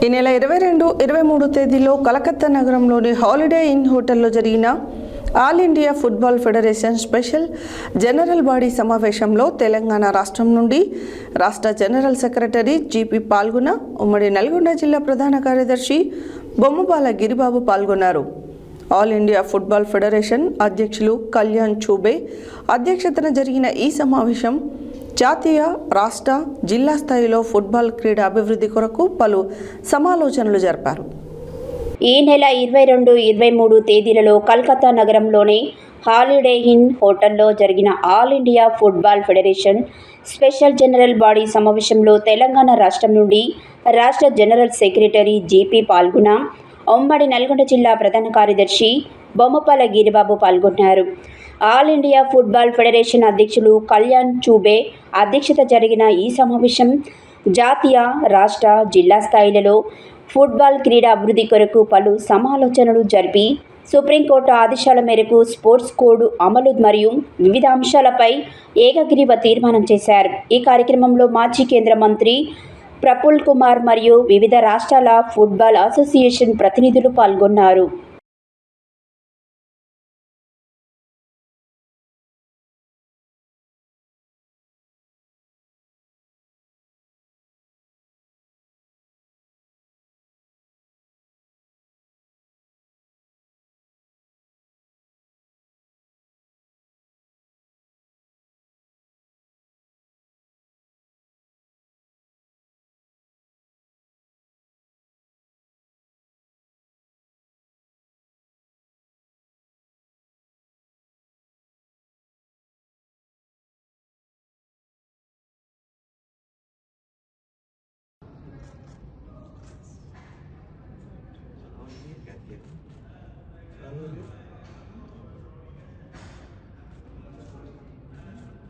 ఈ నెల 22, 23 తేదీలో కలకత్తా నగరంలోని హాలిడే ఇన్ హోటల్లో జరిగిన all India football federation special general body సమావేశంలో తెలంగాణ రాష్ట్రం నుండి రాష్ట్ర జనరల్ సెక్రటరీ జీపీ పాల్గొన, ఉమ్మడి నల్గొండ జిల్లా ప్రధాన కార్యదర్శి బొమ్మపాల గిరిబాబు పాల్గొన్నారు. ఆల్ ఇండియా ఫుట్బాల్ ఫెడరేషన్ అధ్యక్షులు కళ్యాణ్ చూబే అధ్యక్షతన జరిగిన ఈ సమావేశం జాతీయ, రాష్ట్ర, జిల్లా స్థాయిలో ఫుట్బాల్ క్రీడ అభివృద్ధి కొరకు పలు సమాలోచనలు జరిపారు. ఈ నెల 22, 23 తేదీలలో కలకత్తా నగరంలోని హాలిడే ఇన్ హోటల్లో జరిగిన all India football federation special general body సమావేశంలో తెలంగాణ రాష్ట్రం నుండి రాష్ట్ర జనరల్ సెక్రటరీ జీపీ పాల్గొన, ఉమ్మడి నల్గొండ జిల్లా ప్రధాన కార్యదర్శి బొమ్మపాల గిరిబాబు పాల్గొన్నారు. ఆల్ ఇండియా ఫుట్బాల్ ఫెడరేషన్ అధ్యక్షులు కళ్యాణ్ చూబే అధ్యక్షత జరిగిన ఈ సమావేశం జాతీయ, రాష్ట్ర, జిల్లా స్థాయిలలో ఫుట్బాల్ క్రీడా అభివృద్ధి కొరకు పలు సమాలోచనలు జరిపి సుప్రీంకోర్టు ఆదేశాల మేరకు స్పోర్ట్స్ కోడ్ అమలు మరియు వివిధ అంశాలపై ఏకగ్రీవ తీర్మానం చేశారు. ఈ కార్యక్రమంలో మాజీ కేంద్ర మంత్రి ప్రఫుల్ కుమార్ మరియు వివిధ రాష్ట్రాల ఫుట్బాల్ అసోసియేషన్ ప్రతినిధులు పాల్గొన్నారు.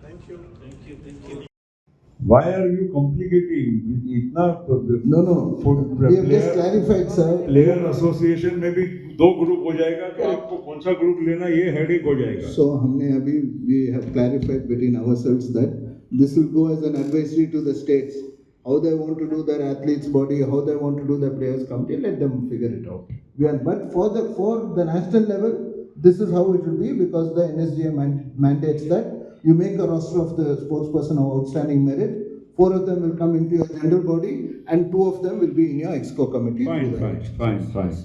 Thank you. Why are you complicating? इतना No. Foot- We have just clarified, sir. Player association में भी 2 ग्रुप हो जाएगा तो आपको कौन सा ग्रुप लेना ये हेडेक हो जाएगा. So हमने अभी we have clarified between ourselves that this will go as an advisory to the states. How they want to do their athletes body, how they want to do the players committee, let them figure it out. But for the national level, this is how it will be, because the NSGA mandates that you make a roster of the sports person of outstanding merit. 4 of them will come into your general body and 2 of them will be in your exco committee. Fine.